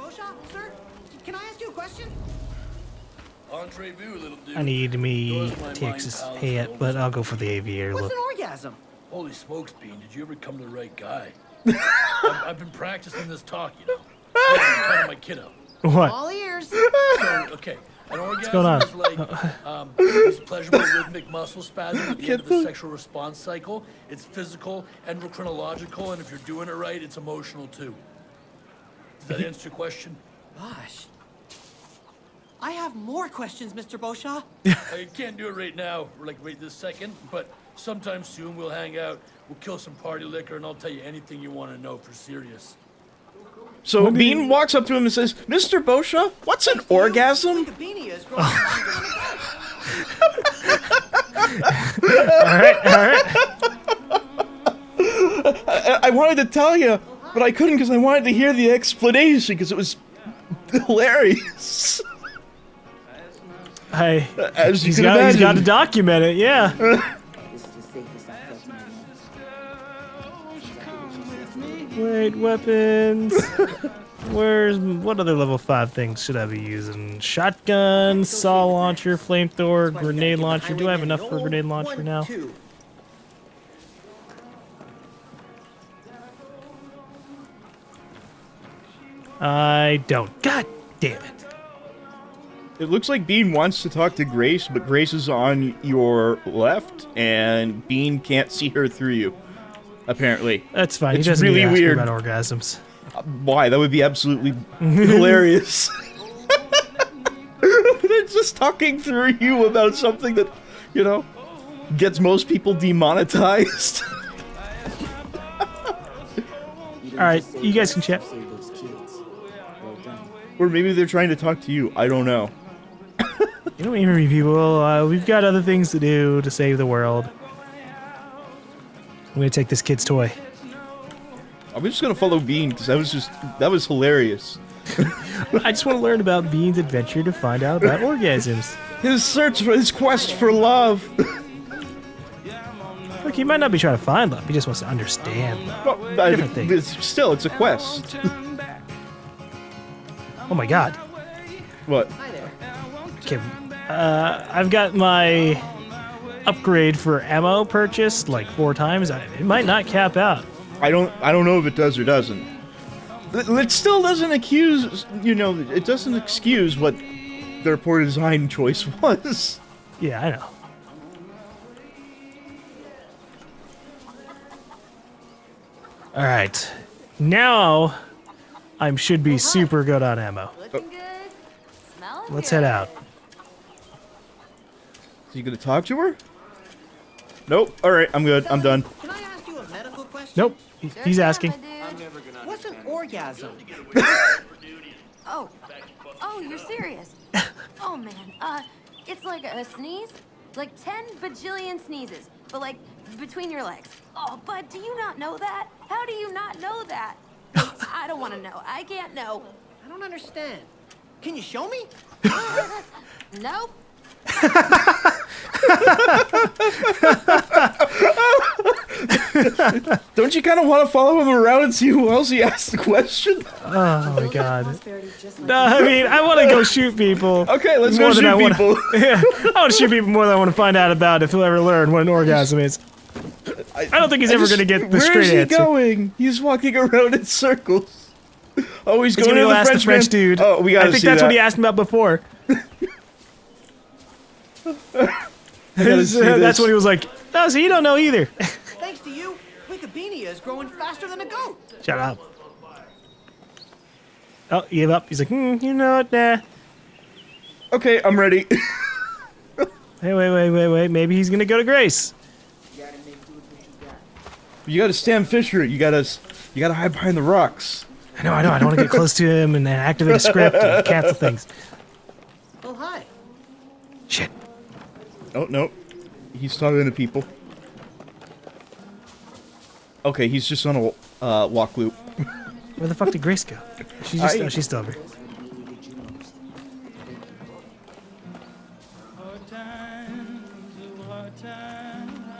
Bosha, sir, can I ask you a question? Entree-vu, little dude. I need me Texas hat, but I'll go for the aviator What's look. an orgasm? Holy smokes, Bean, did you ever come to the right guy? I've been practicing this talk, you know. Yeah, I'm kind of my kiddo. What? All ears. So, okay, an orgasm going on? is like these pleasurable rhythmic muscle spasms at the end of the sexual response cycle. It's physical, endocrinological, and if you're doing it right, it's emotional too. Does that answer your question? Gosh. I have more questions, Mr. Bosha. I can't do it right now, or like right this second, but sometime soon we'll hang out, we'll kill some party liquor, and I'll tell you anything you want to know for serious. So Bean walks up to him and says, Mr. Bosha, what's an orgasm? Alright. I wanted to tell you, but I couldn't because I wanted to hear the explanation because it was hilarious. Hey, As you he's can got to imagine. document it, yeah. Wait, weapons. What other level 5 things should I be using? Shotgun, saw launcher, flamethrower, grenade launcher. Do I have enough for a grenade launcher now? I don't. God damn it. It looks like Bean wants to talk to Grace, but Grace is on your left, and Bean can't see her through you, apparently. That's fine. It's He doesn't really need to ask me weird. about orgasms. Why? That would be absolutely hilarious. They're just talking through you about something that, you know, gets most people demonetized. Alright, you guys can chat. Or maybe they're trying to talk to you. I don't know. You don't hear me, people. We've got other things to do to save the world. I'm gonna take this kid's toy. I'm just gonna follow Bean because that was hilarious. I just want to learn about Bean's adventure to find out about orgasms. His search for his quest for love. Look, he might not be trying to find love. He just wants to understand. Well, Different thing. Still, it's a quest. Oh my god. What? Okay, I've got my upgrade for ammo purchased like 4 times. It might not cap out. I don't know if it does or doesn't. It still doesn't accuse, you know, it doesn't excuse what their poor design choice was. Yeah, I know. Alright. Now, I should be super good on ammo. Looking good. Smelling Let's good. head out. Are you gonna talk to her? Nope. Alright, I'm good. I'm done. Can I ask you a medical question? Nope. He's Sure asking. can, my dude. What's an orgasm? Oh. Oh, you're serious? Oh, man. It's like a sneeze. Like 10 bajillion sneezes. But, like, between your legs. Oh, bud, do you not know that? How do you not know that? I don't want to know. I can't know. I don't understand. Can you show me? Nope. Don't you kind of want to follow him around and see who else he asked the question? Oh my god. No, I mean, I want to go shoot people. Okay, let's more go than I shoot wanna- people. Yeah, I want to shoot people more than I want to find out about if he'll ever learn what an orgasm is. I don't think he's ever going to get the straight Where is answer. he going? He's walking around in circles. Oh, he's He's going going to to the ask the French man. dude. Oh, we gotta I think see that's that. what he asked him about before. Gotta see That's this. what he was like. No, so you don't know either. Thanks to you, Wikipedia is growing faster than a goat. Shut up. Oh, he gave up. He's like, you know what, nah. Okay, I'm ready. Hey, wait. Maybe he's going to go to Grace. You gotta stand Fisher. You gotta hide behind the rocks. I know. I don't want to get close to him and then activate a script and cancel things. Oh, hi. Shit. Oh, no. He's talking to people. Okay, he's just on a walk loop. Where the fuck did Grace go? She's just, oh, she's still over here.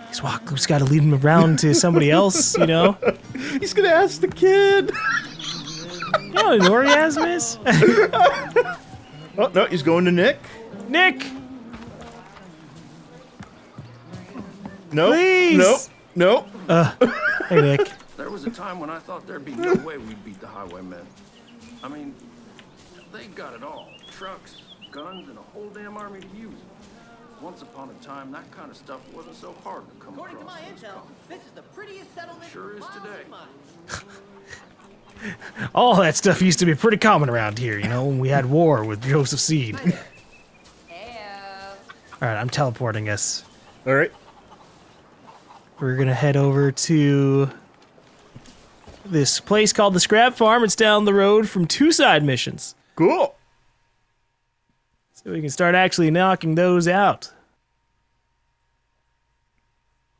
These walk loops got to lead him around to somebody else, you know? He's gonna ask the kid. You know what an orgasm is? Oh, no, he's going to Nick. Nick! Nope. Please! Nope. Hey, Nick. There was a time when I thought there'd be no way we'd beat the highwaymen. I mean, they got it all. Trucks, guns, and a whole damn army to use. Once upon a time, that kind of stuff wasn't so hard to come According to across. my intel, this is the prettiest settlement. Sure is miles today. and miles. All that stuff used to be pretty common around here, you know, when we had war with Joseph Seed. Alright, I'm teleporting us. Alright. We're gonna head over to this place called the Scrap Farm. It's down the road from 2 side missions. Cool. So we can start actually knocking those out.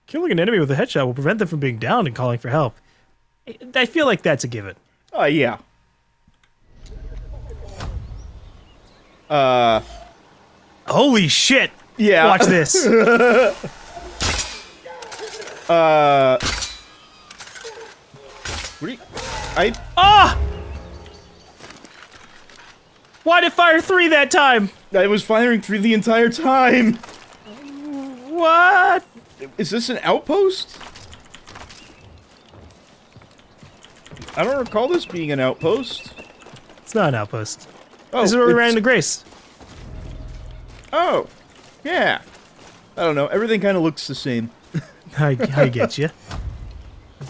Killing an enemy with a headshot will prevent them from being downed and calling for help. I feel like that's a given. Yeah. Holy shit! Yeah. Watch this. What are you... Ah! Why did fire 3 that time? I was firing through the entire time. What? Is this an outpost? I don't recall this being an outpost. It's not an outpost. Oh, This is where we it's- ran into Grace. Oh, yeah. I don't know. Everything kind of looks the same. I get you.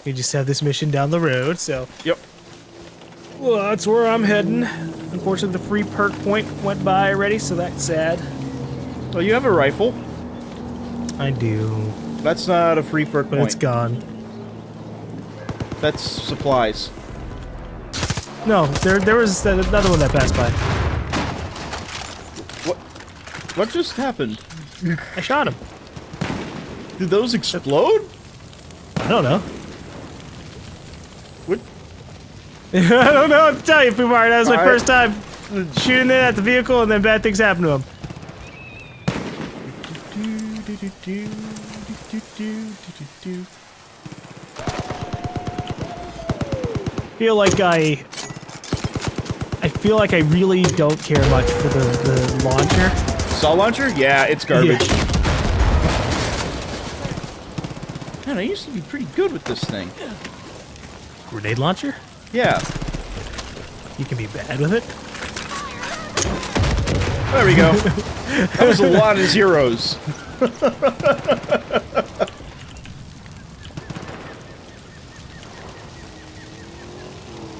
We just have this mission down the road, so... Yep. Well, that's where I'm heading. Unfortunately, the free perk point went by already, so that's sad. Well, you have a rifle. I do, That's not a free perk but point. it's gone. That's supplies. No, there was another one that passed by. What just happened? I shot him. Did those explode? I don't know. What? I don't know what to tell you, Fubar. That was my Alright. first time shooting it at the vehicle, and then bad things happen to him. I feel like I really don't care much for the launcher. Saw launcher? Yeah, it's garbage. Yeah. Man, I used to be pretty good with this thing. Grenade launcher? Yeah. You can be bad with it. There we go. That was a lot of zeros.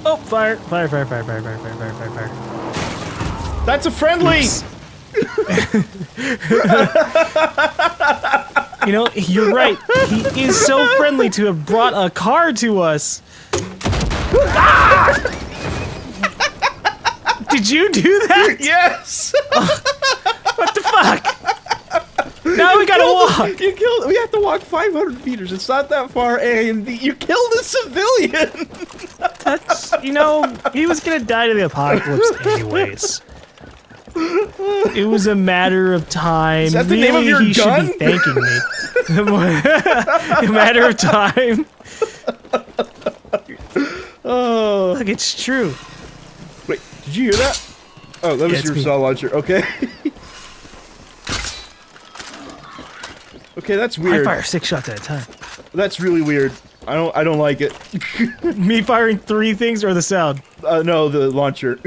Oh, fire! Fire! Fire! Fire! Fire! Fire! Fire! Fire! Fire! Fire! That's a friendly! Oops. You know, you're right. He is so friendly to have brought a car to us. Ah! Did you do that? Yes! What the fuck? Now we gotta walk. You killed. We have to walk 500 meters. It's not that far, and you killed a civilian. That's, you know, he was gonna die to the apocalypse anyways. It was a matter of time. Is that the name of your he gun? should be thanking me. A matter of time. Oh. Look, it's true. Wait, did you hear that? Oh, that was it's your me. saw launcher. Okay. Okay, that's I weird. fire 6 shots at a time. That's really weird. I don't like it. Me firing 3 things or the sound? No, the launcher.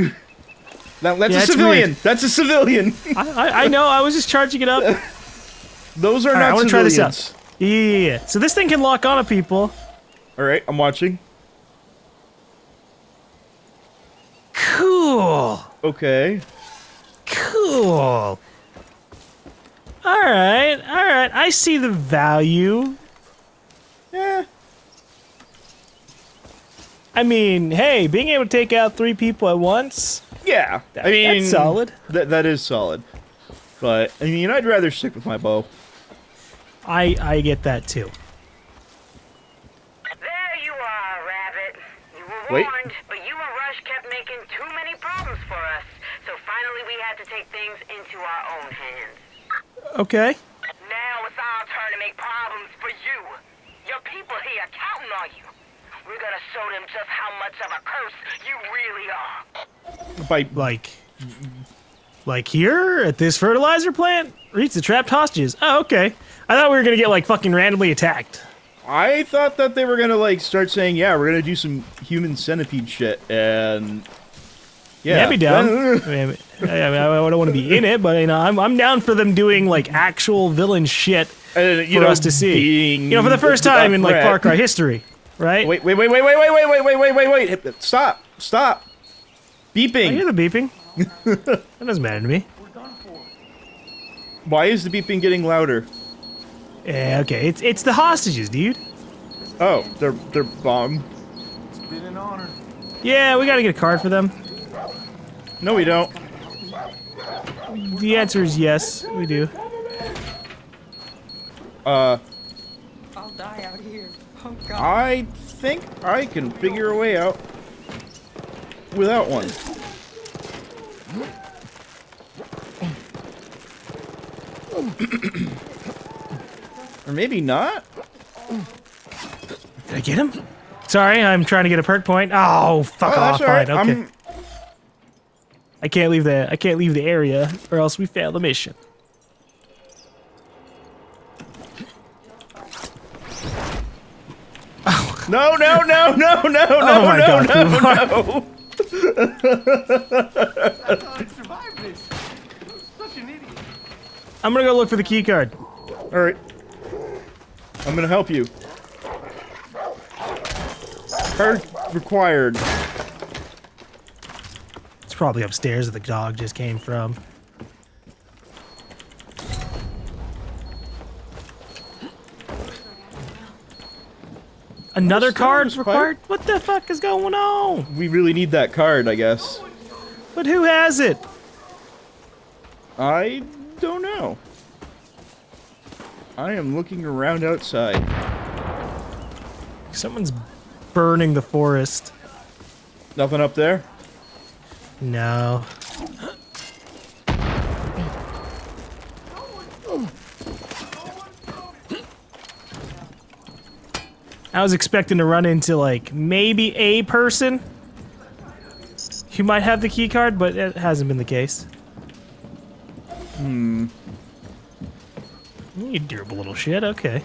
That's Yeah, a it's civilian. weird. That's a civilian. I know. I was just charging it up. Those are All right, I not want to try this civilians. out. Yeah. So this thing can lock onto people. All right, I'm watching. Cool. Okay. Cool. All right. I see the value. Yeah. I mean, hey, being able to take out 3 people at once. Yeah. I mean, that's solid. That is solid. But I mean, I'd rather stick with my bow. I get that too. There you are, Rabbit. You were Wait. warned, but you and Rush kept making too many problems for us. So finally we had to take things into our own hands. Okay. Now it's our turn to make problems for you. Your people here are counting on you. We're gonna show them just how much of a curse you really are. By Like here at this fertilizer plant? Reach the trapped hostages. Oh, okay. I thought we were gonna get like fucking randomly attacked. I thought that they were gonna like start saying, yeah, we're gonna do some human centipede shit, and yeah, I'd be down. I mean, I don't want to be in it, but you know, I'm down for them doing like actual villain shit for us to see. You know, for the first time in like Far Cry history, right? Wait! Stop! Beeping. I hear the beeping. That doesn't matter to me. Why is the beeping getting louder? Yeah, okay. It's the hostages, dude. Oh, they're bombed. It's been an honor. Yeah, we gotta get a card for them. No, we don't. The answer is yes, we do. I'll die out here. Oh God. I think I can figure a way out without one. Or maybe not? Did I get him? Sorry, I'm trying to get a perk point. Oh, fuck off. That's Fine, alright. okay. I can't leave the area, or else we fail the mission. No! Oh my God, Fubar. I survived this. Such an idiot. I'm gonna go look for the key card. Alright. I'm gonna help you. Card required. It's probably upstairs that the dog just came from. Another card required? What the fuck is going on? We really need that card, I guess. But who has it? I don't know. I am looking around outside. Someone's burning the forest. Nothing up there? No. I was expecting to run into, like, maybe a person who might have the key card, but it hasn't been the case. You durable little shit, okay.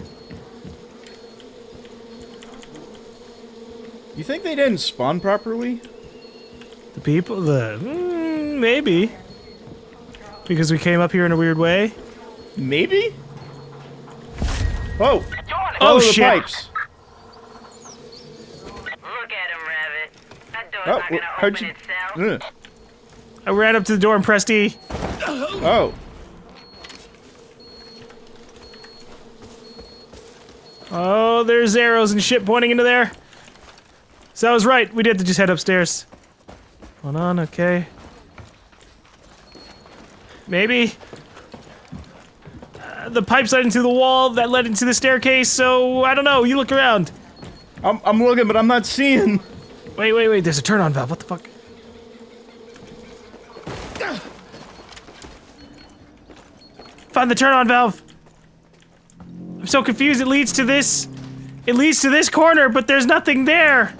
You think they didn't spawn properly? The people, maybe. Because we came up here in a weird way? Maybe? Oh! Oh, the shit! pipes. Look at him, Rabbit. That door's Oh, not gonna how'd open you... itself. Ugh. I ran up to the door and pressed E. Oh. Oh, there's arrows and shit pointing into there. So I was right. We did have to just head upstairs. Hold on, okay. Maybe. The pipes led into the wall that led into the staircase, so I don't know. You look around. I'm looking, but I'm not seeing. Wait. There's a turn-on valve. What the fuck? Find the turn-on valve. I'm so confused. It leads to this corner, but there's nothing there.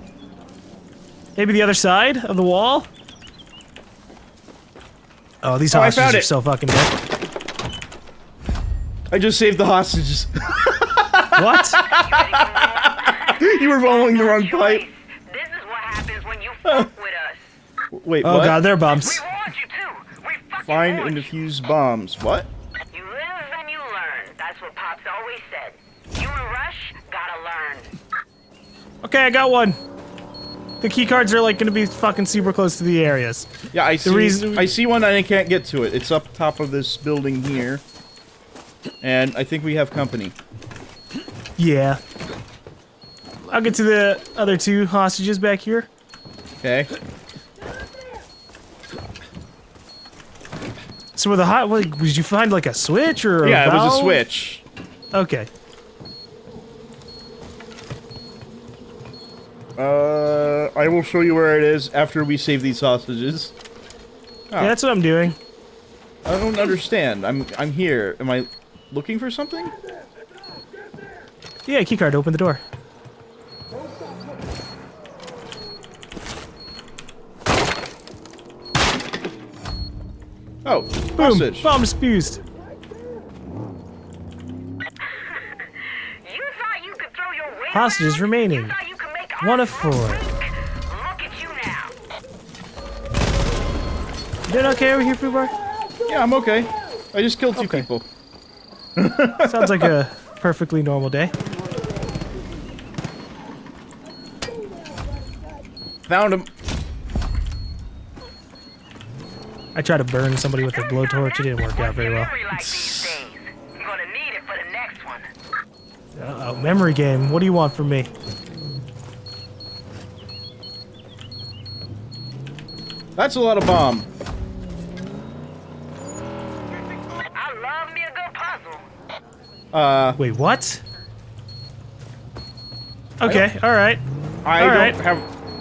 Maybe the other side of the wall? Oh, these I hostages found are it. so fucking dead. I just saved the hostages. What? You were following the wrong pipe. This is what happens when you fuck with us. Wait, Oh what? god, they're bumps. We warned you too. We fucking Find warned and you. defuse bombs. What? You live and you learn. That's what Pops always said. You and Rush gotta learn. Okay, I got one. The key cards are like gonna be fucking super close to the areas. Yeah, I see. reason- I see one and I can't get to it. It's up top of this building here, and I think we have company. Yeah. I'll get to the other two hostages back here. Okay. So with the hot, like, did you find like a switch or a Yeah, it was a valve? switch. Okay. I will show you where it is after we save these hostages. Yeah, that's what I'm doing. I don't understand. I'm here. Am I looking for something? Yeah, key card. Open the door. Oh, Boom! hostage. Bomb defused. You thought you could throw your weight Hostages around? remaining. You thought you could make 1 our of 4. crew weak? Look at you now. You doing okay over here, Fubar? Yeah, I'm okay. I just killed 2 people. Sounds like a perfectly normal day. Found him. I tried to burn somebody with a blowtorch. It didn't work out very well. Memory like these days. You're gonna need it for the next one. Uh-oh, memory game. What do you want from me? That's a lot of bomb. I love me a good puzzle. Wait, what? Okay, alright. I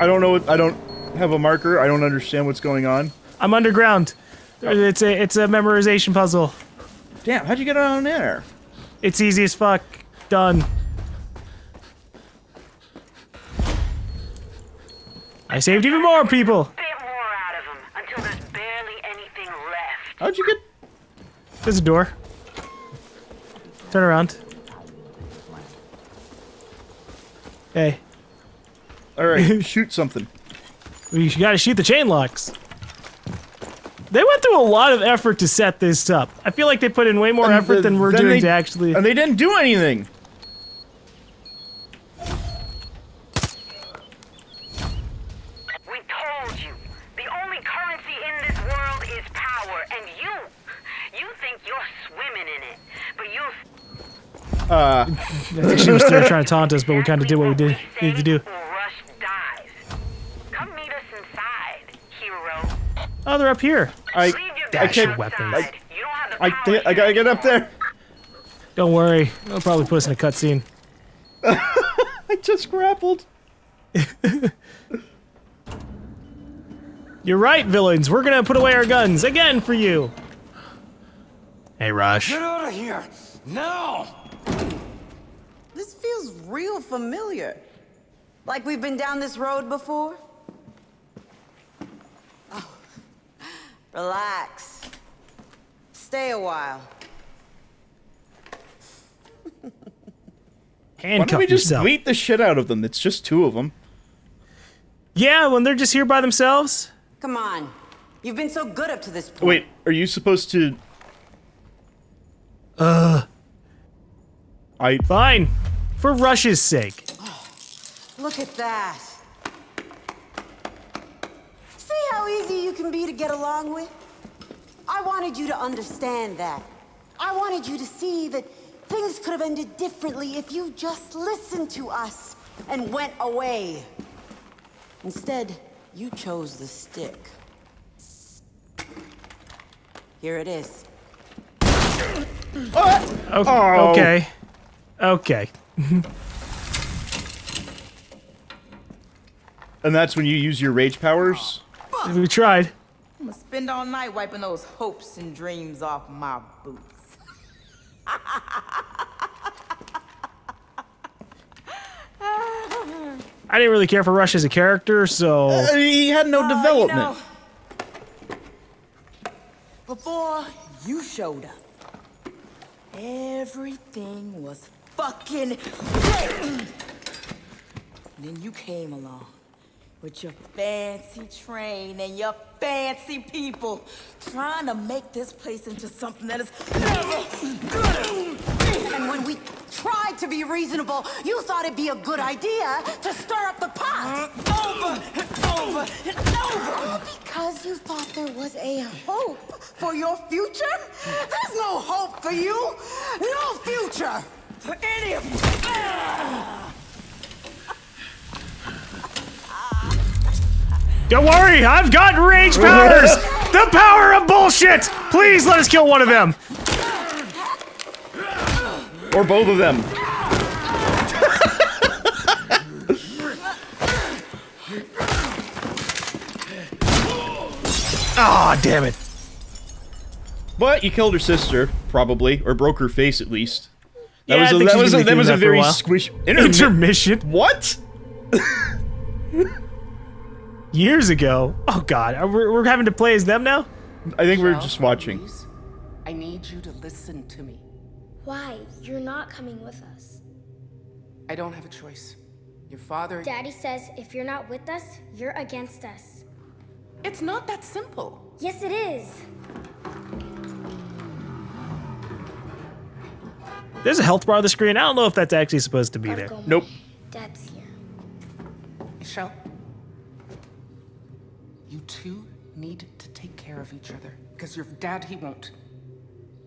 don't have a marker. I don't understand what's going on. I'm underground. It's a memorization puzzle. Damn, how'd you get on there? It's easy as fuck. Done. I saved even more people. Bit more out of them until there's barely anything left. How'd you get... There's a door. Turn around. Hey, Alright, shoot something. we gotta shoot the chain locks. They went through a lot of effort to set this up. I feel like they put in way more effort than we're doing to actually... And they didn't do anything! We told you. The only currency in this world is power, and you think you're swimming in it. But you'll I think she was there trying to taunt us, but we kind of did what we needed to do. or Rush dies. Come meet us inside, hero. Oh, they're up here. Leave your Dash guns weapons. outside. You don't have the power I gotta get up there! Don't worry. They'll probably put us in a cutscene. I just grappled. You're right, villains. We're gonna put away our guns again for you. Hey, Rush. Get out of here! Now! This feels real familiar. Like we've been down this road before? Oh, relax. Stay a while. Why Handcuff don't we just yourself. beat the shit out of them? It's just 2 of them. Yeah, when they're just here by themselves. Come on. You've been so good up to this point. Wait, are you supposed to... Fine. For Rush's sake. Look at that. See how easy you can be to get along with? I wanted you to understand that. I wanted you to see that things could have ended differently if you just listened to us and went away. Instead, you chose the stick. Here it is. Okay. Okay. And that's when you use your rage powers? We tried. I'm gonna spend all night wiping those hopes and dreams off my boots. I didn't really care for Rush as a character, so... He had no development. You know, before you showed up, everything was fucking great. Then you came along with your fancy train and your fancy people, trying to make this place into something that is never gonna be. And when we tried to be reasonable, you thought it'd be a good idea to stir up the pot. Over and over and over. Because you thought there was a hope for your future? There's no hope for you. No future for any of you. Don't worry, I've got rage powers! The power of bullshit! Please let us kill one of them! Or both of them. Ah, damn it. But you killed her sister, probably, or broke her face at least. That Yeah, I think that she's gonna be that was a doing that for a very while. squish. Intermission? What? Years ago? Oh god, we're having to play as them now? I think we're just watching. Please, I need you to listen to me. Why? You're not coming with us. I don't have a choice. Your father... Daddy says if you're not with us, you're against us. It's not that simple. Yes, it is. There's a health bar on the screen. I don't know if that's actually supposed to be there. Nope. Dad's here. Michelle, you two need to take care of each other. Because your dad, he won't.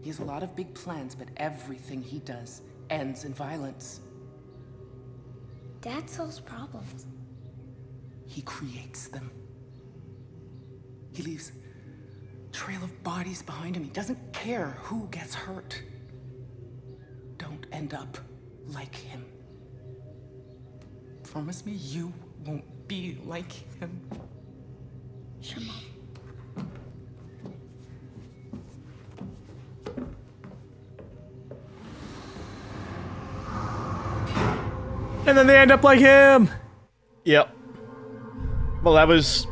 He has a lot of big plans, but everything he does ends in violence. Dad solves problems. He creates them. He leaves a trail of bodies behind him. He doesn't care who gets hurt. Don't end up like him. Promise me you won't be like him. Sure, Mom. And then they end up like him. Yep. Well, that was...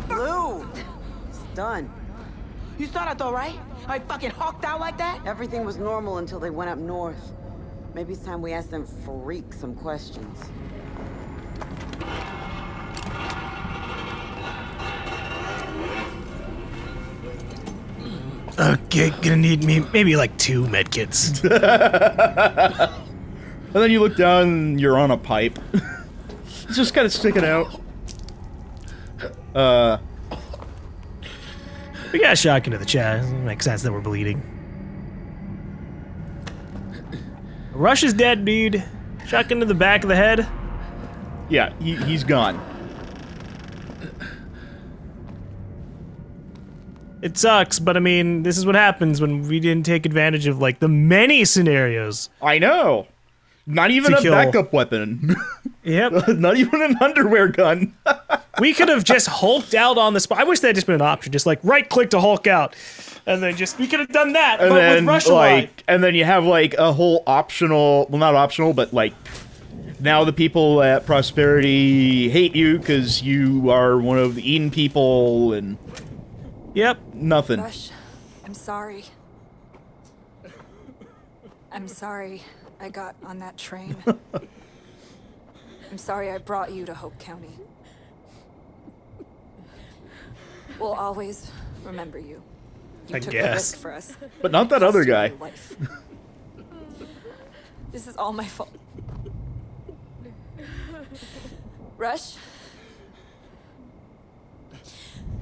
Blue! It's done. You saw that though, right? I fucking hawked out like that? Everything was normal until they went up north. Maybe it's time we ask them freak some questions. Okay, gonna need maybe like 2 medkits. And then you look down and you're on a pipe. It's just kind of sticking out. We got a shotgun to the chest. Makes sense that we're bleeding. Rush is dead, dude. Shotgun to the back of the head. Yeah, he's gone. It sucks, but I mean, this is what happens when we didn't take advantage of, like, the many scenarios. I know. Not even a backup weapon. Yep. Not even an underwear gun. We could have just hulked out on the spot. I wish that had just been an option. Just, like, right-click to hulk out. And then we could have done that, And but then, with Rush alive. and then you have, like, a whole optional... Well, not optional, but, like... Now the people at Prosperity hate you because you are one of the Eden people, and... Yep. Nothing. Rush, I'm sorry. I'm sorry I got on that train. I'm sorry I brought you to Hope County. We'll always remember you. You took the risk for us. But not that other guy. This is all my fault. Rush,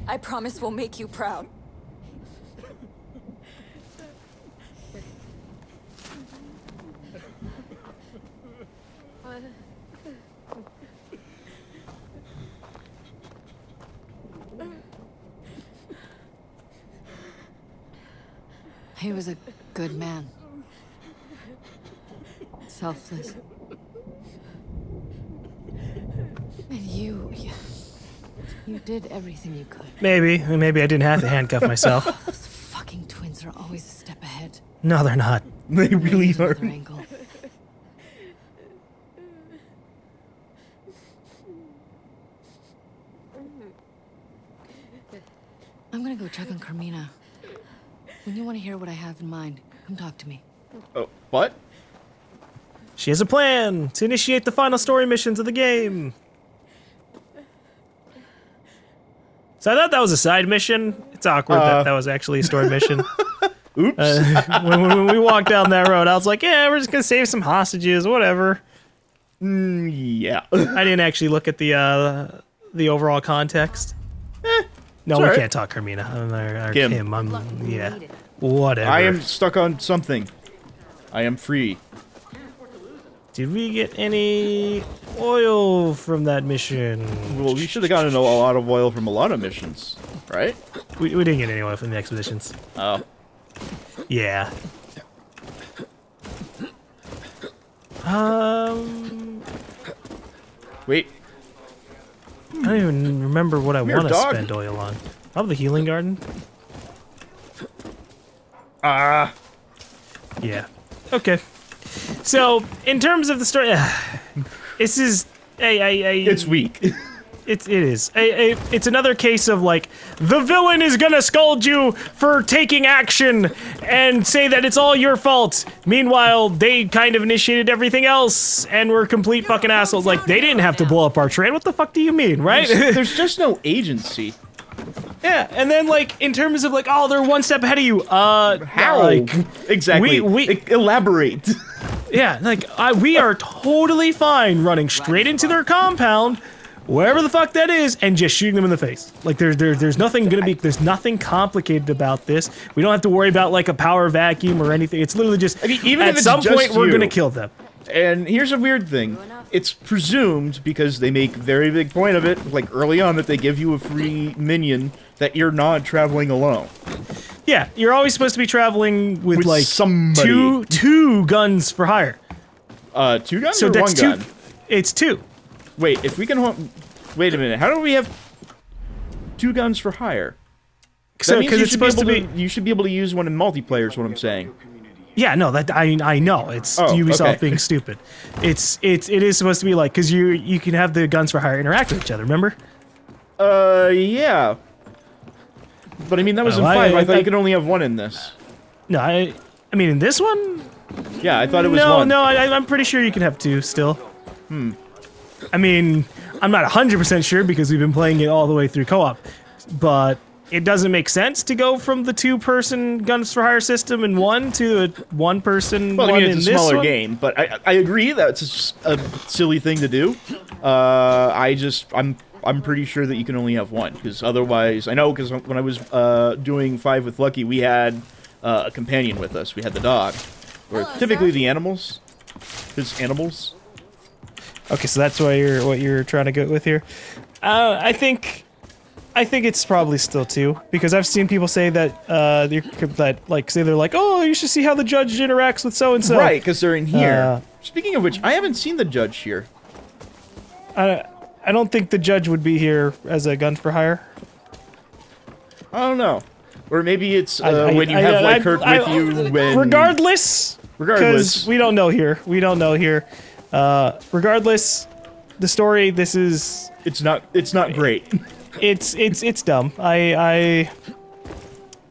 I promise we'll make you proud. He was a good man. Selfless. And you did everything you could. Maybe I didn't have to handcuff myself. Those fucking twins are always a step ahead. No, they're not. They really are. I'm gonna go check on Carmina. When you want to hear what I have in mind, come talk to me. Oh, what? She has a plan to initiate the final story missions of the game. So I thought that was a side mission. It's awkward that was actually a story mission. Oops. When we walked down that road, I was like, yeah, we're just gonna save some hostages, whatever. Yeah. I didn't actually look at the overall context. No, we can't talk Carmina. Or Kim. Kim. Yeah. Whatever. I am stuck on something. I am free. Did we get any oil from that mission? Well, we should have gotten a lot of oil from a lot of missions, right? We didn't get any oil from the expeditions. Oh. Yeah. Wait. I don't even remember what I want to dog. spend oil on. Oh, the healing garden? Ah. Yeah. Okay. So, in terms of the story, this is it's weak. It is. It's another case of like the villain is gonna scold you for taking action and say that it's all your fault. Meanwhile, they kind of initiated everything else and were complete fucking assholes. Like they didn't have to blow up our train. What the fuck do you mean, right? There's just no agency. Yeah, and then like in terms of like, oh, they're one step ahead of you. How? Like, exactly. Elaborate. Yeah, like we are totally fine running straight into their compound, wherever the fuck that is, and just shooting them in the face. Like there's nothing gonna be, there's nothing complicated about this. We don't have to worry about like a power vacuum or anything. It's literally just, even at if it's some just point we're you. gonna kill them. And here's a weird thing. It's presumed, because they make very big point of it, like early on, that they give you a free minion, that you're not traveling alone. Yeah, you're always supposed to be traveling with like somebody. two guns for hire. 2 guns so or that's 1 gun? It's 2. Wait, if we can wait a minute, how do we have 2 guns for hire? So, because it's supposed to be... You should be able to use one in multiplayer is what I'm saying. Yeah, no, that I know. It's Ubisoft being stupid. It is supposed to be like, because you can have the guns for hire interact with each other, remember? Yeah. But I mean, that was in 5. I thought you could only have 1 in this. No, I mean, in this one? Yeah, I thought it was 1. No, I'm pretty sure you can have 2 still. I mean, I'm not 100% sure because we've been playing it all the way through co-op, but it doesn't make sense to go from the 2-person guns for hire system in 1 to a 1-person well, one I mean, in it's a this smaller one. game, but I agree that's a silly thing to do. I'm pretty sure that you can only have 1, because otherwise, I know, because when I was doing 5 with Lucky, we had a companion with us. We had the dog, or typically the animals. His animals. Okay, so that's what you're trying to go with here. I think it's probably still 2 because I've seen people say that they're like, oh, you should see how the judge interacts with so and so. Right, because they're in here. Speaking of which, I haven't seen the judge here. I don't think the judge would be here as a gun for hire. I don't know, or maybe it's when you have like Kirk with you. When regardless, because we don't know here. We don't know here. Regardless, the story. This is. It's not great. It's dumb.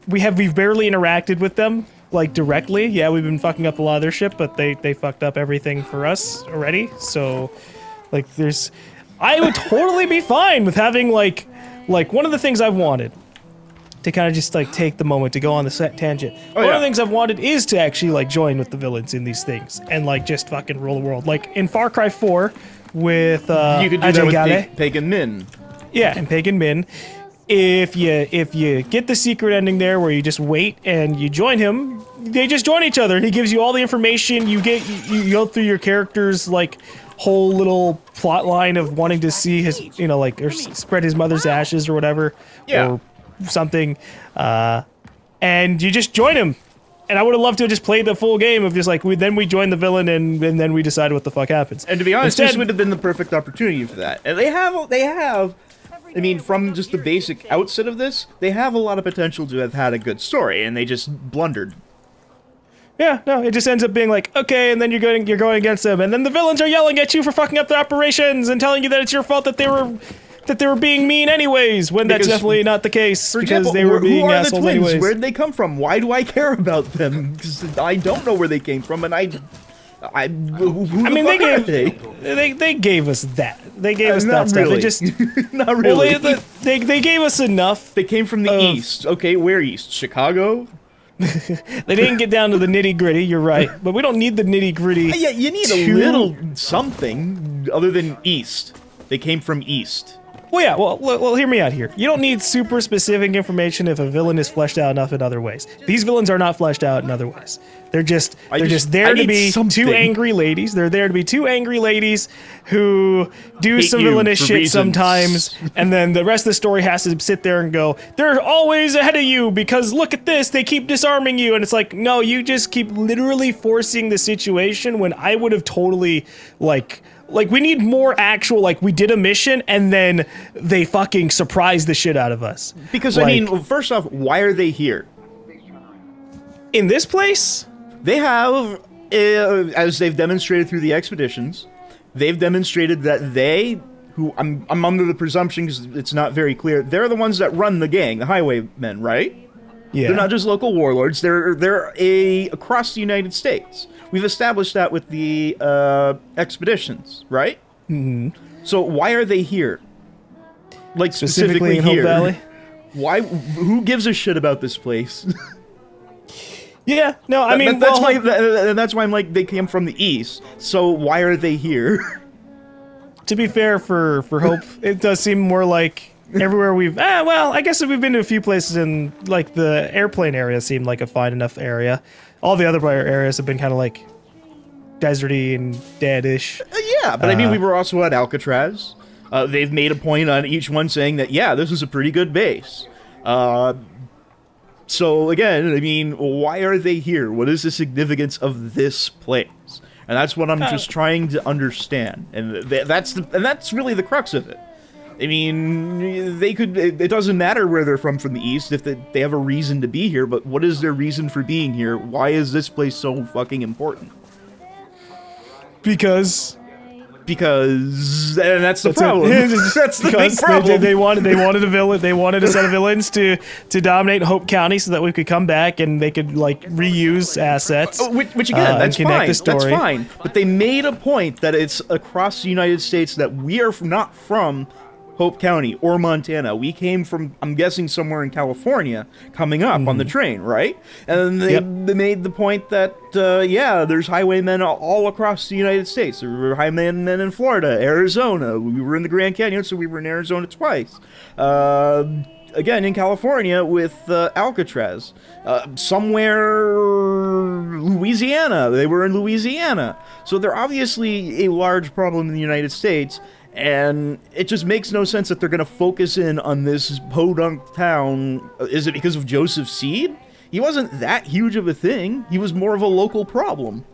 We've barely interacted with them like directly. Yeah, we've been fucking up a lot of their shit, but they fucked up everything for us already. So, like, I would totally be fine with having like one of the things I've wanted to kind of just like take the moment to go on the tangent. One of the things I've wanted is to actually like join with the villains in these things and like just fucking rule the world. Like in Far Cry 4 with you could do that with Pagan Min. Yeah, and Pagan Min. If you get the secret ending there where you just wait and you join him, they just join each other and he gives you all the information. You go through your character's like whole little plot line of wanting to see his, or spread his mother's ashes or whatever, or something, and you just join him. And I would have loved to have just played the full game of just like then we join the villain and then we decide what the fuck happens. And to be honest, this would have been the perfect opportunity for that. And they have. I mean, from just the basic outset of this, they have a lot of potential to have had a good story, and they just blundered. Yeah, no, it just ends up being like, okay, and then you're going against them, and then the villains are yelling at you for fucking up their operations and telling you that it's your fault that they were being mean anyways, when that's definitely not the case, because they were being assholes twins? Anyways. Where did they come from? Why do I care about them? Because I don't know where they came from, and they gave us that. They gave us that really. stuff. They just not really. Well, they gave us enough. They came from the east. Okay, where east? Chicago? They didn't get down to the nitty gritty. You're right, but we don't need the nitty gritty. Yeah, you need a little something other than east. They came from east. Well, yeah. Well, hear me out here. You don't need super specific information if a villain is fleshed out enough in other ways. These villains are not fleshed out in other ways. They're just there to be two angry ladies. They're there to be two angry ladies who do some villainous shit sometimes, and then the rest of the story has to sit there and go, they're always ahead of you because look at this, they keep disarming you, and it's like, no, you just keep literally forcing the situation when I would have totally, like we need more actual, like, we did a mission and then they fucking surprised the shit out of us. Because, I mean, first off, why are they here? In this place? They have as they've demonstrated through the expeditions, they've demonstrated that I'm under the presumption, because it's not very clear, they're the ones that run the gang, the highwaymen, right? Yeah. They're not just local warlords. They're across the United States. We've established that with the expeditions, right? Mm-hmm. So why are they here? Like Specifically in here. Hope Valley? Why? Who gives a shit about this place? Yeah, no, I mean, that's why I'm like, they came from the east. So why are they here? To be fair for Hope, it does seem more like everywhere we've... well, I guess we've been to a few places in, like, the airplane area seemed like a fine enough area. All the other areas have been kind of, like, deserty and dead-ish. Yeah, but I mean, we were also at Alcatraz. They've made a point on each one saying that, yeah, this is a pretty good base. So, again, I mean, why are they here? What is the significance of this place? And that's what I'm just trying to understand. And that's really the crux of it. I mean, they could... It doesn't matter where they're from the east if they have a reason to be here, but what is their reason for being here? Why is this place so fucking important? Because... and that's the problem. That's the big problem. They wanted a villain. They wanted a set of villains to dominate Hope County so that we could come back and they could like reuse assets. Which again, that's fine. The story. That's fine. But they made a point that it's across the United States that we are not from Hope County or Montana. We came from, I'm guessing, somewhere in California, coming up on the train, right? And they made the point that, yeah, there's highwaymen all across the United States. There were highwaymen in Florida, Arizona. We were in the Grand Canyon, so we were in Arizona twice. Again, in California with Alcatraz. Somewhere Louisiana. They were in Louisiana. So they're obviously a large problem in the United States. And it just makes no sense that they're going to focus in on this podunk town. Is it because of Joseph Seed? He wasn't that huge of a thing. He was more of a local problem.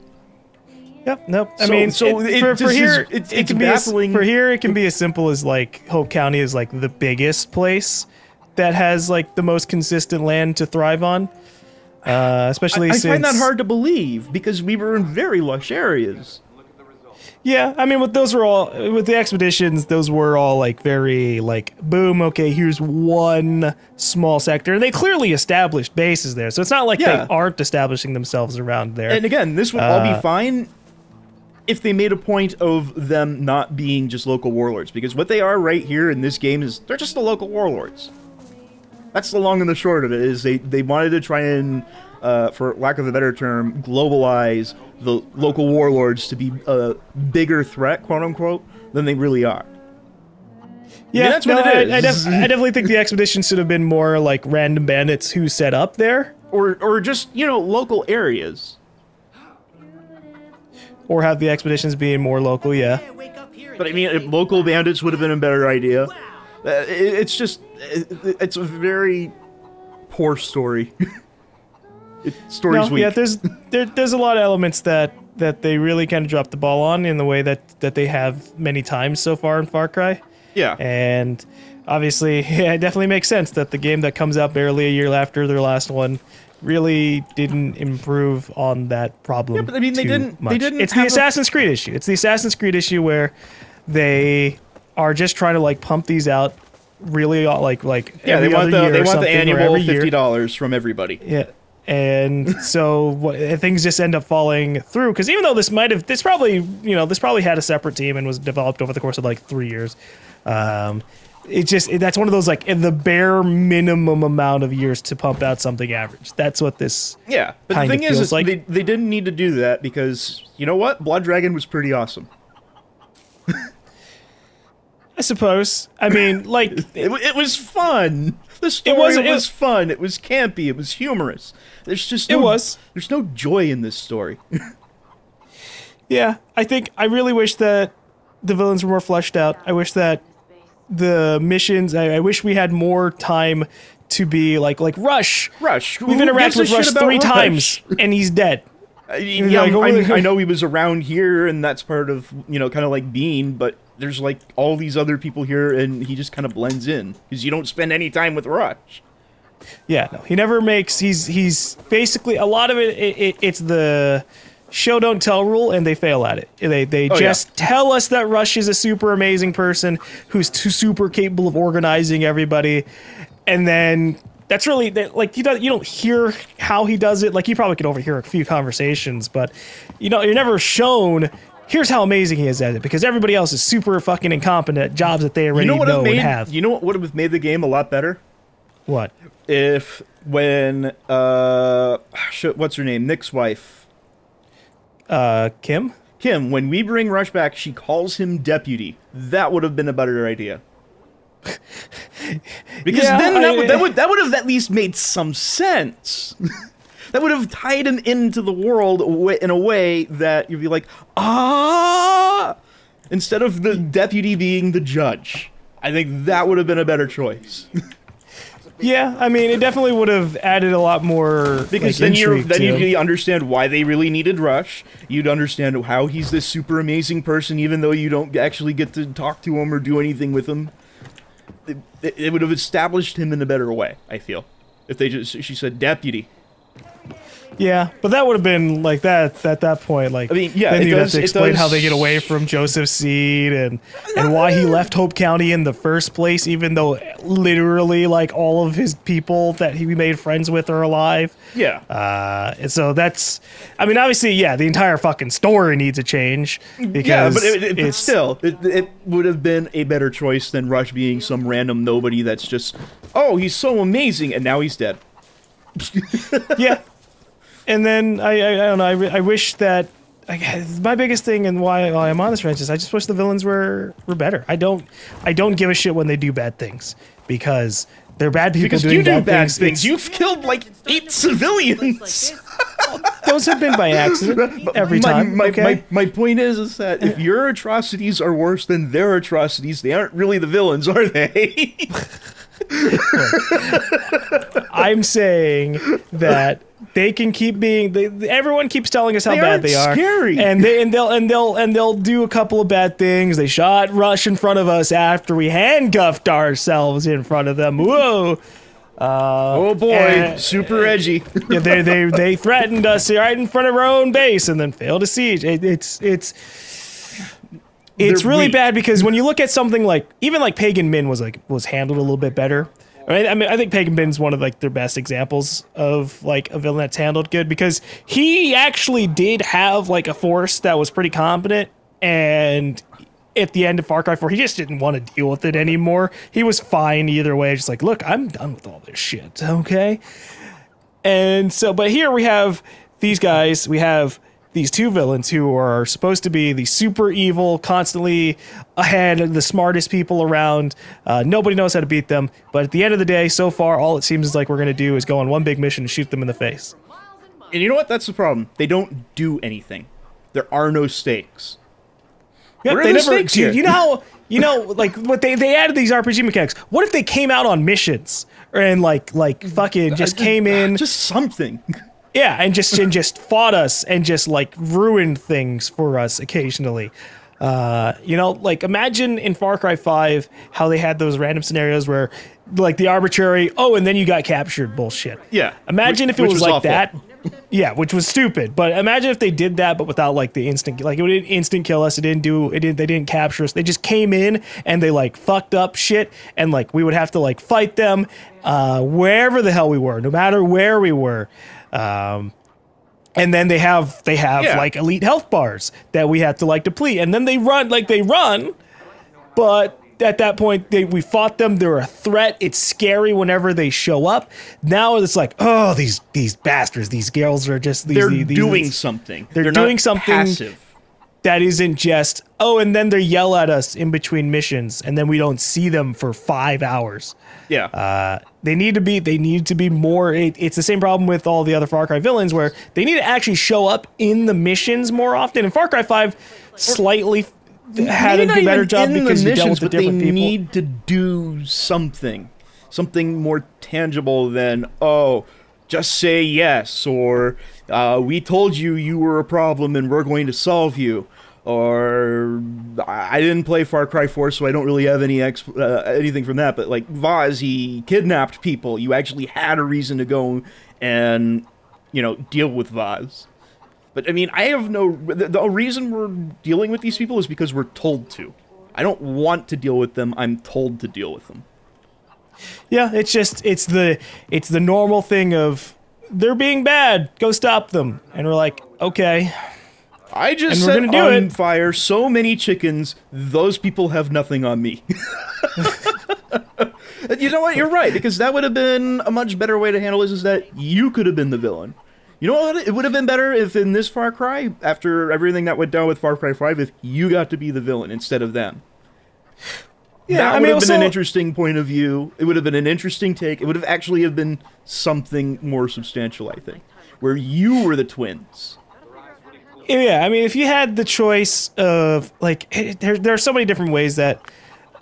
Yep, nope. I mean, for here, it can baffling. For here, it can be as simple as, like, Hope County is, like, the biggest place that has, like, the most consistent land to thrive on. Especially since... I find that hard to believe, because we were in very lush areas. Yeah, I mean, with the expeditions, those were all, like, very, like, boom, okay, here's one small sector. And they clearly established bases there, so it's not like they aren't establishing themselves around there. And again, this would all be fine if they made a point of them not being just local warlords. Because what they are right here in this game is, they're just the local warlords. That's the long and the short of it, is they wanted to try and, for lack of a better term, globalize the local warlords to be a bigger threat, quote-unquote, than they really are. Yeah, I mean, that's what it I is. definitely think the expedition should have been more like random bandits who set up there. Or just, you know, local areas. Or have the expeditions being more local, yeah. But I mean, local bandits would have been a better idea. It's just... It's a very poor story. Story's weak. Yeah, there's a lot of elements that they really kind of dropped the ball on in the way that they have many times so far in Far Cry. Yeah. And obviously, yeah, it definitely makes sense that the game that comes out barely a year after their last one really didn't improve on that problem. Yeah, but I mean, they didn't. It's the Assassin's Creed issue. It's the Assassin's Creed issue where they are just trying to like pump these out really like yeah, every they want the annual $50 from everybody. Yeah. And so things just end up falling through because even though this probably had a separate team and was developed over the course of like 3 years, that's one of those like in the bare minimum amount of years to pump out something average. That's what this but the thing is like. They didn't need to do that because you know what, Blood Dragon was pretty awesome. I suppose. I mean, like it was fun. The story was fun. It was campy. It was humorous. There's no joy in this story. Yeah, I really wish that the villains were more fleshed out. I wish that the missions. I wish we had more time to be like Rush. We've interacted with Rush 3 times, and he's dead. Yeah, I know he was around here, and that's part of kind of like Bean, but. There's like all these other people here, and he just kind of blends in because you don't spend any time with Rush. Yeah, no, he never makes. He's basically a lot of it's the show don't tell rule, and they fail at it. They just tell us that Rush is a super amazing person who's super capable of organizing everybody, and then that's really like you don't hear how he does it. Like you probably could overhear a few conversations, but you're never shown. Here's how amazing he is at it, because everybody else is super fucking incompetent at jobs that they already know and have. You know what would have made the game a lot better? What? If when what's her name? Nick's wife. Kim? Kim, when we bring Rush back, she calls him deputy. That would have been a better idea. Because then that would have at least made some sense. That would have tied him into the world in a way that you'd be like, ah! Instead of the deputy being the judge. I think that would have been a better choice. Yeah, I mean, it definitely would have added a lot more. Because like, then you'd understand why they really needed Rush. You'd understand how he's this super amazing person, even though you don't actually get to talk to him or do anything with him. It would have established him in a better way, I feel. If she said deputy. Yeah, but that would have been like that at that point. Like, I mean, yeah, then you have to explain how they get away from Joseph Seed and why he left Hope County in the first place, even though literally like all of his people that he made friends with are alive. Yeah. And so that's, I mean, obviously, yeah, the entire fucking story needs a change because but still, it would have been a better choice than Rush being some random nobody that's just, oh, he's so amazing, and now he's dead. Yeah. And then I don't know. I wish that my biggest thing and why I'm on this ranch is I just wish the villains were better. I don't give a shit when they do bad things because they're bad people doing bad things. You've killed like 8 civilians. Those have been by accident every time. My point is that if your atrocities are worse than their atrocities, they aren't really the villains, are they? I'm saying that they can keep being. Everyone keeps telling us how bad they are, scary. and they'll do a couple of bad things. They shot Rush in front of us after we handcuffed ourselves in front of them. Whoa! Oh boy, super edgy. Yeah, they threatened us right in front of our own base and then failed a siege. It's really bad because when you look at something like even like Pagan Min was handled a little bit better. Right? I mean, I think Pagan Min's one of like their best examples of like a villain that's handled good because he actually did have like a force that was pretty competent, and at the end of Far Cry 4, he just didn't want to deal with it anymore. He was fine either way. Just like, look, I'm done with all this shit, okay? And so, but here we have these guys. We have these two villains who are supposed to be the super evil, constantly ahead of the smartest people around. Nobody knows how to beat them. But at the end of the day, so far, all it seems like we're going to do is go on one big mission and shoot them in the face. And you know what? That's the problem. They don't do anything. There are no stakes. Yeah, Where are the stakes here? You know like what they added these RPG mechanics. What if they came out on missions and like fucking just came in, just something? Yeah, and just fought us and just like ruined things for us occasionally. Like imagine in Far Cry 5 how they had those random scenarios where like the arbitrary, and then you got captured bullshit. Yeah. Imagine if it was like awful. that. Yeah, which was stupid. But imagine if they did that, but without like the instant, like it didn't instant kill us. They didn't capture us. They just came in and they like fucked up shit, and like we would have to like fight them wherever the hell we were, no matter where we were. And then they have like elite health bars that we have to like deplete, and then they run, but at that point we fought them. They're a threat. It's scary whenever they show up. Now it's like, oh, these bastards, these girls are just they're doing something. They're doing something passive. That isn't just and then they yell at us in between missions, and then we don't see them for 5 hours. Yeah. They need to be more. It's the same problem with all the other Far Cry villains, where they need to actually show up in the missions more often. And Far Cry 5 slightly had a better job because you dealt with the different people. They need to do something more tangible than just say yes, or we told you were a problem and we're going to solve you. Or I didn't play Far Cry 4, so I don't really have anything from that. But like Vaz, he kidnapped people. You actually had a reason to go and deal with Vaz. But I mean, I have no. The reason we're dealing with these people is because we're told to. I don't want to deal with them. I'm told to deal with them. Yeah, it's the normal thing of they're being bad. Go stop them, and we're like, okay. I just set on fire so many chickens. Those people have nothing on me. You know what? You're right, because that would have been a much better way to handle this. Is that you could have been the villain. You know what? It would have been better if in this Far Cry, after everything that went down with Far Cry 5, if you got to be the villain instead of them. Yeah, that would have been an interesting point of view. It would have been an interesting take. It would have actually have been something more substantial, I think, where you were the twins. Yeah, I mean, if you had the choice of, like, there are so many different ways that,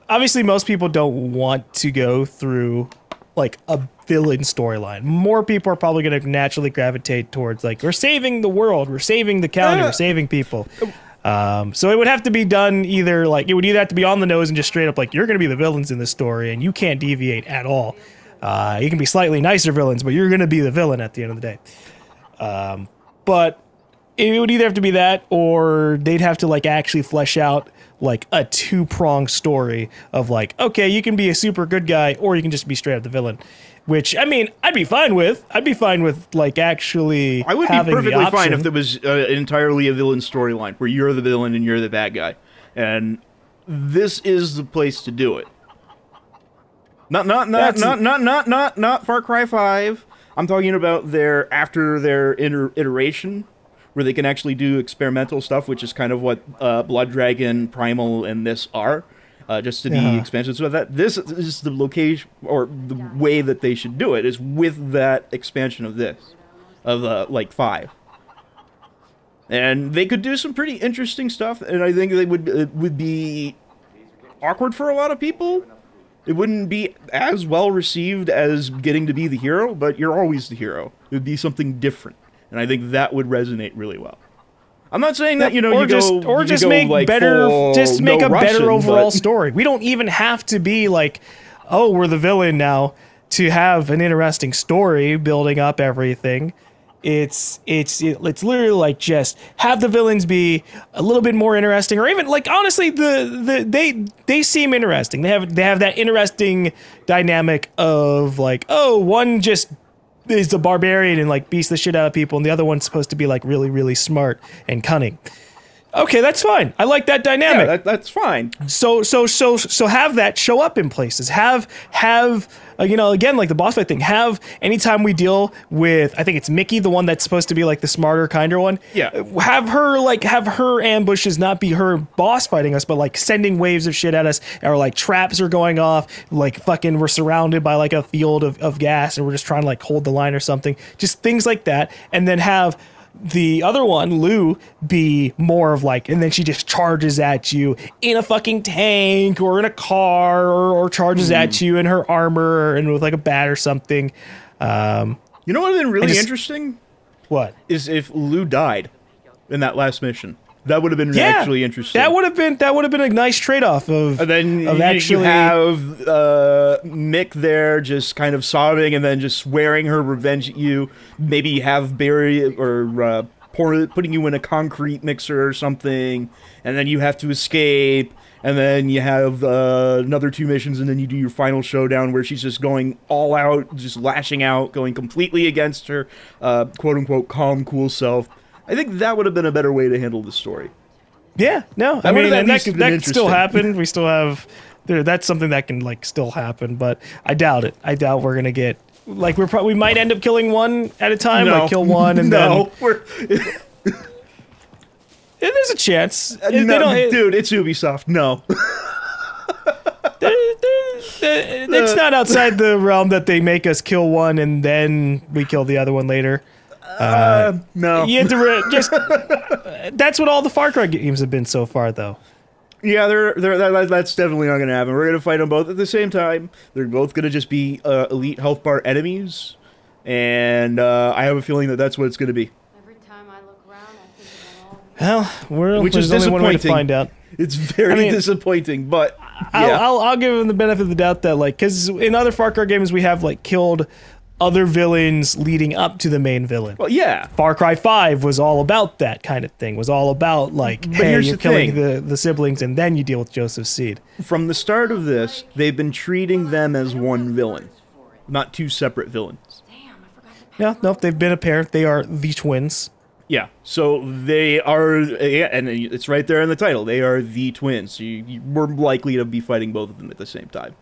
obviously most people don't want to go through, like, a villain storyline. More people are probably going to naturally gravitate towards, like, we're saving the world, we're saving the county, we're saving people. So it would have to be done either, like, it would either have to be on the nose and just straight up, like, you're going to be the villains in this story, and you can't deviate at all. You can be slightly nicer villains, but you're going to be the villain at the end of the day. But it would either have to be that, or they'd have to, like, actually flesh out, like, a two-pronged story of, like, okay, you can be a super good guy, or you can just be straight up the villain. Which, I mean, I'd be fine with. I'd be fine with, like, actually I would be perfectly fine if there was entirely a villain storyline, where you're the villain and you're the bad guy. And this is the place to do it. Not Far Cry 5. I'm talking about after their iteration, where they can actually do experimental stuff, which is kind of what Blood Dragon, Primal, and this are. Just to be expansive. So this is the location, or the way that they should do it, is with that expansion of this. Of, like, 5. And they could do some pretty interesting stuff, and I think it would be awkward for a lot of people. It wouldn't be as well received as getting to be the hero, but you're always the hero. It would be something different. And I think that would resonate really well. I'm not saying that, you know, just make a better overall story. We don't even have to be like, oh, we're the villain now, to have an interesting story building up everything. It's literally like, just have the villains be a little bit more interesting, or even, like, honestly, they seem interesting. They have that interesting dynamic of, like, oh, one just is a barbarian and, like, beats the shit out of people, and the other one's supposed to be, like, really, really smart and cunning. Okay, that's fine. I like that dynamic. Yeah, that's fine. So have that show up in places. Have you know, again, like the boss fight thing. Have anytime we deal with, I think it's Mickey, the one that's supposed to be like the smarter, kinder one. Yeah. Have her ambushes not be her boss fighting us, but like sending waves of shit at us, or like traps are going off, like fucking we're surrounded by like a field of gas, and we're just trying to like hold the line or something. Just things like that, and then have the other one, Lou, be more of like, and then she just charges at you in a fucking tank or in a car, or charges at you in her armor and with like a bat or something. You know what would have been really interesting? What? Is if Lou died in that last mission. That would have been actually interesting. That would have been a nice trade-off of. And then you have Mick there just kind of sobbing and then just swearing her revenge at you. Maybe have Barry or putting you in a concrete mixer or something, and then you have to escape. And then you have another 2 missions, and then you do your final showdown where she's just going all out, just lashing out, going completely against her quote-unquote calm, cool self. I think that would have been a better way to handle the story. Yeah, no, I mean, and that could still happen. We still have, that's something that can, like, still happen, but I doubt it. I doubt we're gonna get, like, we might end up killing one at a time, like kill one and then. There's a chance. Dude, it's Ubisoft. No. It's not outside the realm that they make us kill one and then we kill the other one later. No. You have to that's what all the Far Cry games have been so far, though. Yeah, that's definitely not going to happen. We're going to fight them both at the same time. They're both going to just be elite health bar enemies, and I have a feeling that that's what it's going to be. Every time I look around, I think about all. Which is only one way to find out. It's very disappointing, but yeah. I'll give them the benefit of the doubt that, like, because in other Far Cry games we have like killed other villains leading up to the main villain. Well, yeah. Far Cry 5 was all about that kind of thing. Was all about like, But hey, here's you're the killing thing. the siblings and then you deal with Joseph's seed. From the start of this, they've been treating them as one villain, not two separate villains. No, they've been apparent. They are the twins. Yeah, so they are, yeah, and it's right there in the title. They are the twins. So you're likely to be fighting both of them at the same time.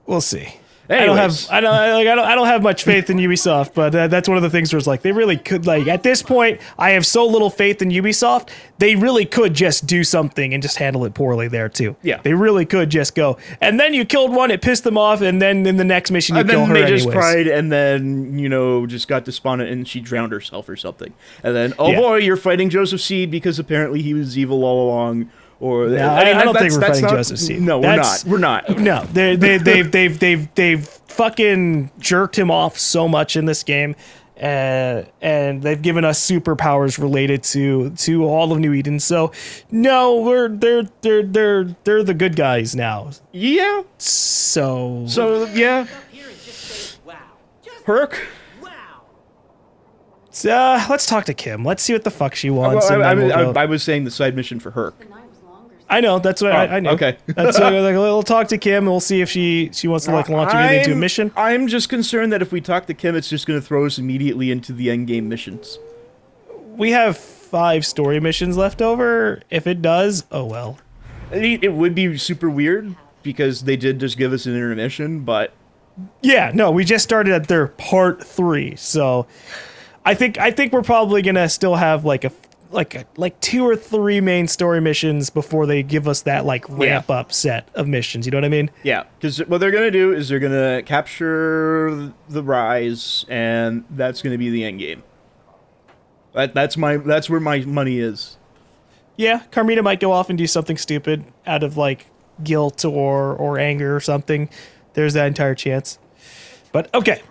We'll see. Anyways. I don't have much faith in Ubisoft, but that's one of the things where it's like they really could, like, at this point I have so little faith in Ubisoft. They really could just do something and just handle it poorly there too. Yeah, they really could just go, and then you killed one, it pissed them off, and then in the next mission you kill her anyways. And then they just cried, and then just got despondent, and she drowned herself or something. And then boy, you're fighting Joseph Seed because apparently he was evil all along. Or no, I don't think we're fighting Joseph Seed. No, we're not. No, they've fucking jerked him off so much in this game, and they've given us superpowers related to all of New Eden. So no, they're the good guys now. Yeah. So yeah. Herc. Let's talk to Kim. Let's see what the fuck she wants. I was saying the side mission for Herc. I know, that's what I knew. Okay. That's we'll talk to Kim and we'll see if she wants to like launch immediately into a mission. I'm just concerned that if we talk to Kim, it's just going to throw us immediately into the end game missions. We have 5 story missions left over. If it does, oh well. It would be super weird because they did just give us an intermission, but yeah, no, we just started at their part 3, so I think we're probably gonna still have like 2 or 3 main story missions before they give us that like ramp up set of missions. You know what I mean? Yeah, because what they're gonna do is they're gonna capture the Rise, and that's gonna be the end game. That's where my money is. Yeah, Carmina might go off and do something stupid out of like guilt or anger or something. There's that entire chance. But okay,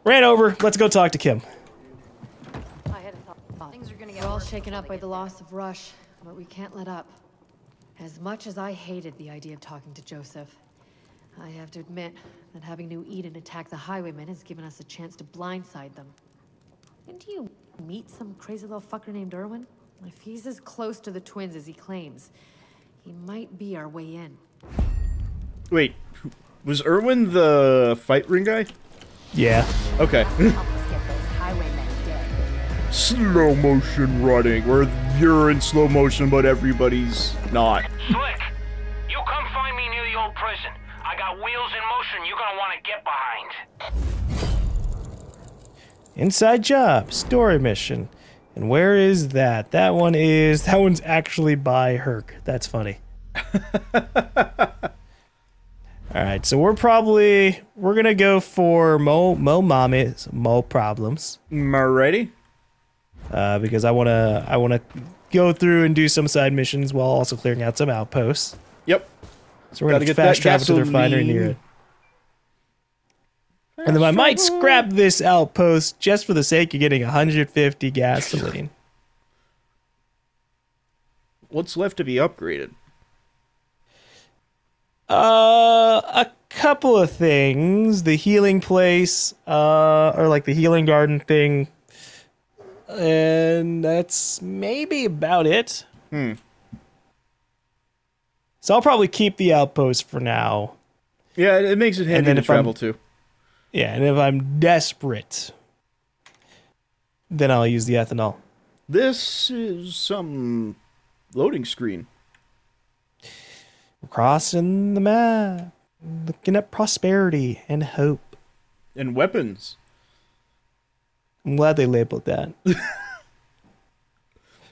ran over. Let's go talk to Kim. We're all shaken up by the loss of Rush, but we can't let up. As much as I hated the idea of talking to Joseph, I have to admit that having New Eden attack the Highwaymen has given us a chance to blindside them. Didn't you meet some crazy little fucker named Irwin? If he's as close to the twins as he claims, he might be our way in. Wait, was Irwin the fight ring guy? Yeah. Okay. Slow motion running, where you're in slow motion but everybody's not. Slick, you come find me near the old prison. I got wheels in motion you're gonna want to get behind. Inside job, story mission. And where is that? That one's actually by Herc. That's funny. Alright, so we're gonna go for Mo Mommies, Mo Problems. Alrighty. Because I wanna go through and do some side missions while also clearing out some outposts. Yep. So we're gonna fast travel to the refinery near it. And then I might scrap this outpost just for the sake of getting 150 gasoline. What's left to be upgraded? A couple of things. The healing place, or like the healing garden thing. And that's maybe about it. So I'll probably keep the outpost for now. Yeah, it makes it handy to travel too. Yeah, and if I'm desperate, then I'll use the ethanol. This is some loading screen. We're crossing the map, looking at prosperity and hope. And weapons. I'm glad they labeled that.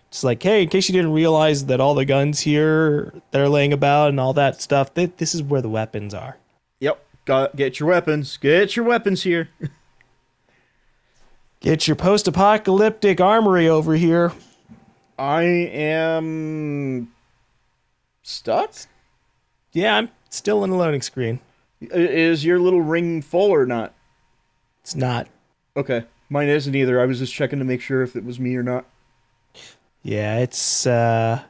It's like, hey, in case you didn't realize that all the guns here they're laying about and all that stuff, this is where the weapons are. Yep. Get your weapons. Get your weapons here. Get your post-apocalyptic armory over here. I am stuck? Yeah, I'm still in the loading screen. Is your little ring full or not? It's not. Okay. Mine isn't either. I was just checking to make sure if it was me or not. Yeah, it's it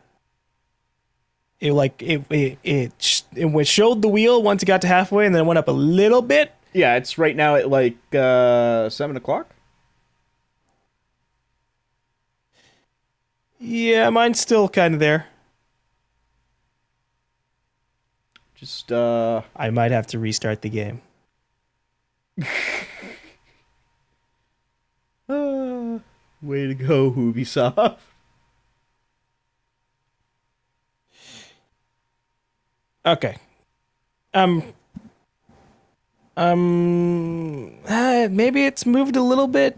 showed the wheel once it got to halfway, and then it went up a little bit, Yeah, it's right now at like 7 o'clock. Yeah, mine's still kind of there. Just I might have to restart the game. Way to go, Ubisoft. Okay. Maybe it's moved a little bit.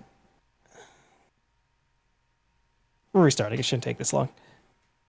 We're restarting. It shouldn't take this long.